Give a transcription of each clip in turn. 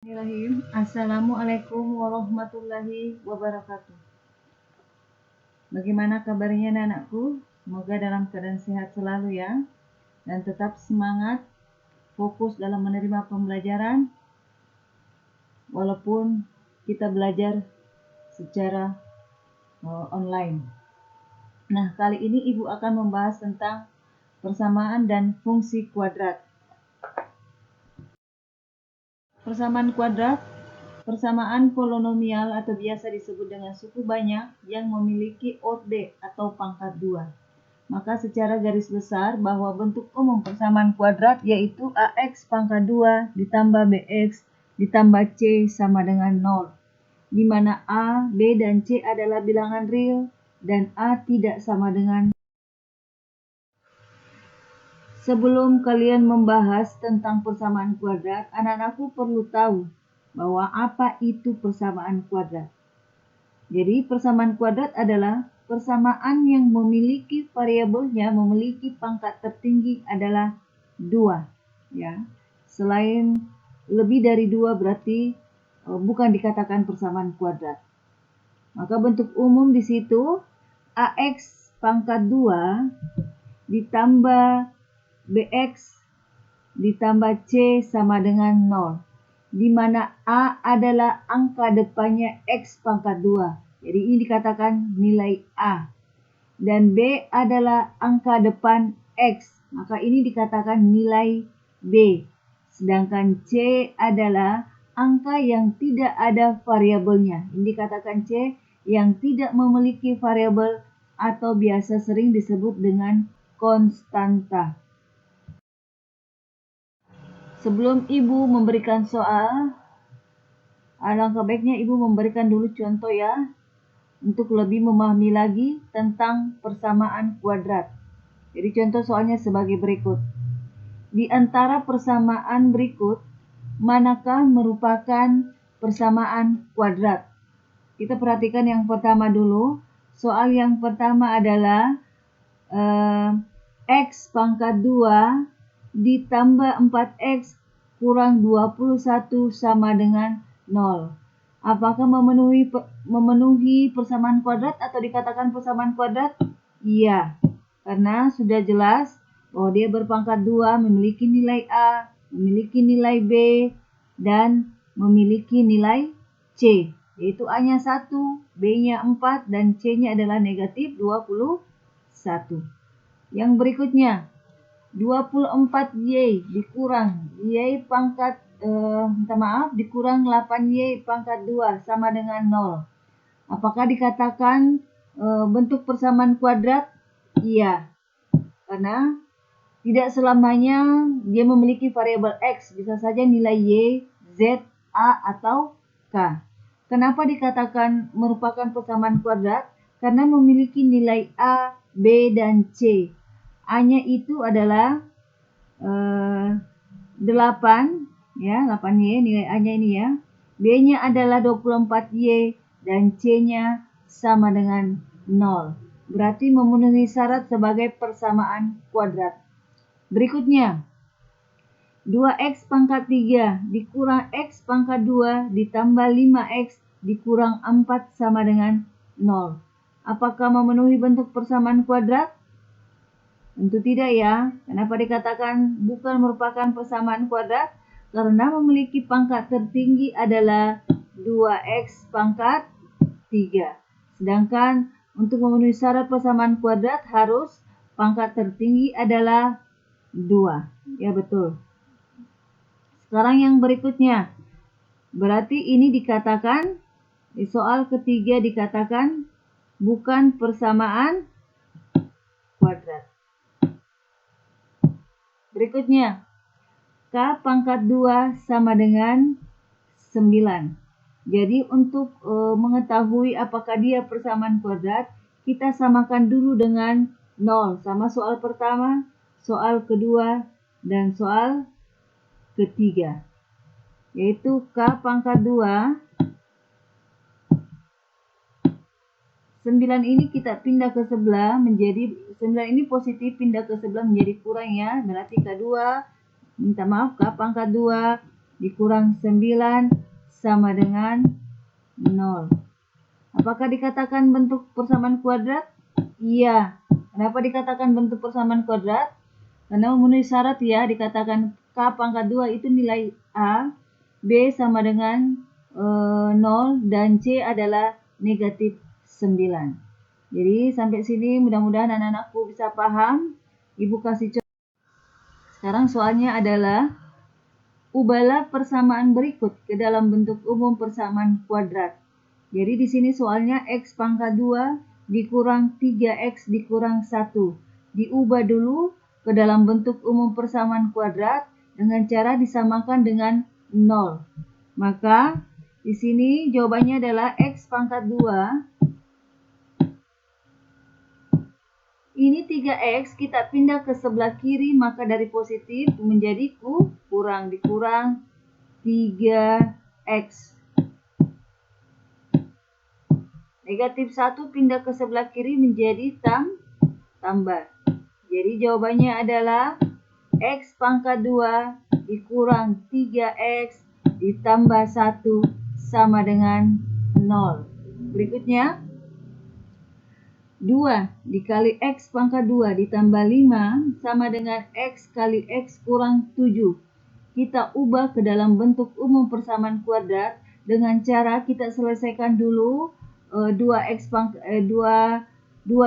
Bismillahirrahmanirrahim. Assalamualaikum warahmatullahi wabarakatuh. Bagaimana kabarnya anak-anakku? Semoga dalam keadaan sehat selalu ya. Dan tetap semangat, fokus dalam menerima pembelajaran. Walaupun kita belajar secara online. Nah, kali ini Ibu akan membahas tentang persamaan dan fungsi kuadrat. Persamaan kuadrat, persamaan polinomial atau biasa disebut dengan suku banyak yang memiliki ordeh atau pangkat 2. Maka secara garis besar bahwa bentuk umum persamaan kuadrat yaitu AX pangkat 2 ditambah BX ditambah C sama dengan 0. Di mana A, B, dan C adalah bilangan real dan A tidak sama dengan. Sebelum kalian membahas tentang persamaan kuadrat, anak-anakku perlu tahu bahwa apa itu persamaan kuadrat. Jadi persamaan kuadrat adalah persamaan yang memiliki variabelnya, memiliki pangkat tertinggi adalah 2. Ya. Selain lebih dari 2 berarti bukan dikatakan persamaan kuadrat. Maka bentuk umum di situ AX pangkat 2 ditambah BX ditambah C sama dengan 0. Di mana A adalah angka depannya X pangkat 2. Jadi ini dikatakan nilai A. Dan B adalah angka depan X. Maka ini dikatakan nilai B. Sedangkan C adalah angka yang tidak ada variabelnya. Ini dikatakan C yang tidak memiliki variabel atau biasa sering disebut dengan konstanta. Sebelum Ibu memberikan soal, alangkah baiknya Ibu memberikan dulu contoh ya, untuk lebih memahami lagi tentang persamaan kuadrat. Jadi contoh soalnya sebagai berikut. Di antara persamaan berikut, manakah merupakan persamaan kuadrat? Kita perhatikan yang pertama dulu. Soal yang pertama adalah X pangkat 2 ditambah 4X kurang 21 sama dengan 0. Apakah memenuhi persamaan kuadrat atau dikatakan persamaan kuadrat? Iya, karena sudah jelas bahwa dia berpangkat 2, memiliki nilai A, memiliki nilai B, dan memiliki nilai C. Yaitu A-nya 1, B-nya 4, dan C-nya adalah negatif 21. Yang berikutnya, 24Y dikurang Y pangkat dikurang 8Y pangkat 2 sama dengan 0. Apakah dikatakan bentuk persamaan kuadrat? Iya, karena tidak selamanya dia memiliki variabel X, bisa saja nilai Y, Z, A, atau K. Kenapa dikatakan merupakan persamaan kuadrat? Karena memiliki nilai A, B, dan C. A-nya itu adalah 8, ya, 8Y, nilai A-nya ini ya. B-nya adalah 24Y, dan C-nya sama dengan 0. Berarti memenuhi syarat sebagai persamaan kuadrat. Berikutnya, 2X pangkat 3 dikurang X pangkat 2 ditambah 5X dikurang 4 sama dengan 0. Apakah memenuhi bentuk persamaan kuadrat? Tentu tidak ya. Kenapa dikatakan bukan merupakan persamaan kuadrat? Karena memiliki pangkat tertinggi adalah 2X pangkat 3. Sedangkan untuk memenuhi syarat persamaan kuadrat harus pangkat tertinggi adalah 2. Ya betul. Sekarang yang berikutnya. Berarti ini dikatakan, di soal ketiga dikatakan bukan persamaan kuadrat. Berikutnya, K pangkat 2 sama dengan 9. Jadi untuk mengetahui apakah dia persamaan kuadrat, kita samakan dulu dengan 0. Sama soal pertama, soal kedua, dan soal ketiga. Yaitu K pangkat 2. 9 ini kita pindah ke sebelah menjadi 9 ini positif, pindah ke sebelah menjadi kurang ya. Berarti K2, minta maaf, K pangkat 2 dikurang 9 sama dengan 0. Apakah dikatakan bentuk persamaan kuadrat? Iya. Kenapa dikatakan bentuk persamaan kuadrat? Karena memenuhi syarat ya, dikatakan K pangkat 2 itu nilai A, B sama dengan 0, dan C adalah negatif 9. Jadi sampai sini mudah-mudahan anak-anakku bisa paham. Ibu kasih contoh. Sekarang soalnya adalah ubahlah persamaan berikut ke dalam bentuk umum persamaan kuadrat. Jadi di sini soalnya X pangkat 2 dikurang 3X dikurang 1. Diubah dulu ke dalam bentuk umum persamaan kuadrat dengan cara disamakan dengan 0. Maka di sini jawabannya adalah X pangkat 2. Ini 3X, kita pindah ke sebelah kiri, maka dari positif menjadi kurang, dikurang 3X. Negatif 1 pindah ke sebelah kiri menjadi tambah. Jadi jawabannya adalah X pangkat 2 dikurang 3X ditambah 1 sama dengan 0. Berikutnya, 2 dikali X pangkat 2 ditambah 5 sama dengan X kali X kurang 7. Kita ubah ke dalam bentuk umum persamaan kuadrat dengan cara kita selesaikan dulu 2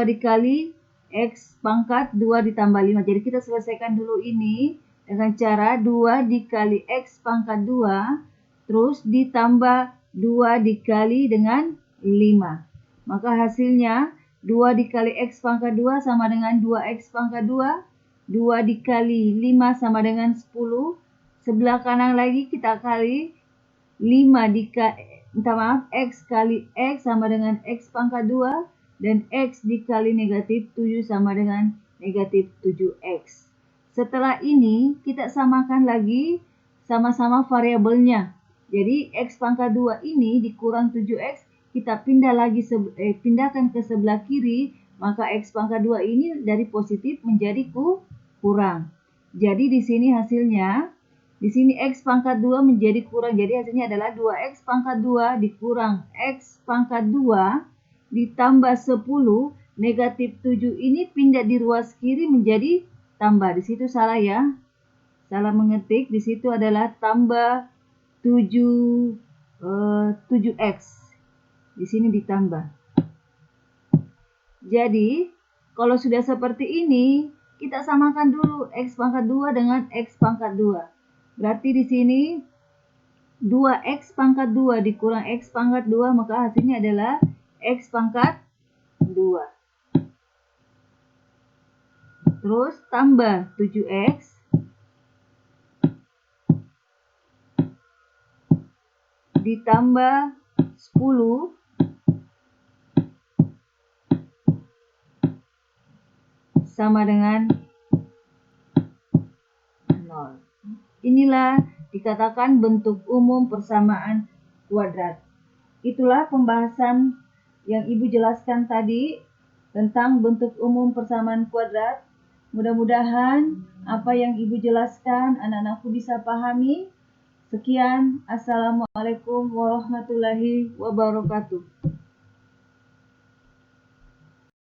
dikali X pangkat 2 ditambah 5. Jadi kita selesaikan dulu ini dengan cara 2 dikali X pangkat 2 terus ditambah 2 dikali dengan 5. Maka hasilnya 2 dikali X pangkat 2 sama dengan 2X pangkat 2. 2 dikali 5 sama dengan 10. Sebelah kanan lagi kita kali 5 dikali X kali X sama dengan X pangkat 2 dan X dikali negatif 7 sama dengan negatif 7X. Setelah ini kita samakan lagi sama-sama variabelnya. Jadi X pangkat 2 ini dikurang 7X, kita pindahkan ke sebelah kiri, maka X pangkat 2 ini dari positif menjadi kurang. Jadi di sini hasilnya, di sini X pangkat 2 menjadi kurang. Jadi hasilnya adalah 2X pangkat 2 dikurang X pangkat 2 ditambah 10. Negatif 7 ini pindah di ruas kiri menjadi tambah. Di situ salah ya. Salah mengetik. Di situ adalah tambah 7X. Di sini ditambah. Jadi, kalau sudah seperti ini, kita samakan dulu X pangkat 2 dengan X pangkat 2. Berarti di sini 2X pangkat 2 dikurang X pangkat 2, maka hasilnya adalah X pangkat 2. Terus tambah 7X ditambah 10 sama dengan 0. Inilah dikatakan bentuk umum persamaan kuadrat. Itulah pembahasan yang Ibu jelaskan tadi tentang bentuk umum persamaan kuadrat. Mudah-mudahan apa yang Ibu jelaskan anak-anakku bisa pahami. Sekian, Assalamualaikum warahmatullahi wabarakatuh.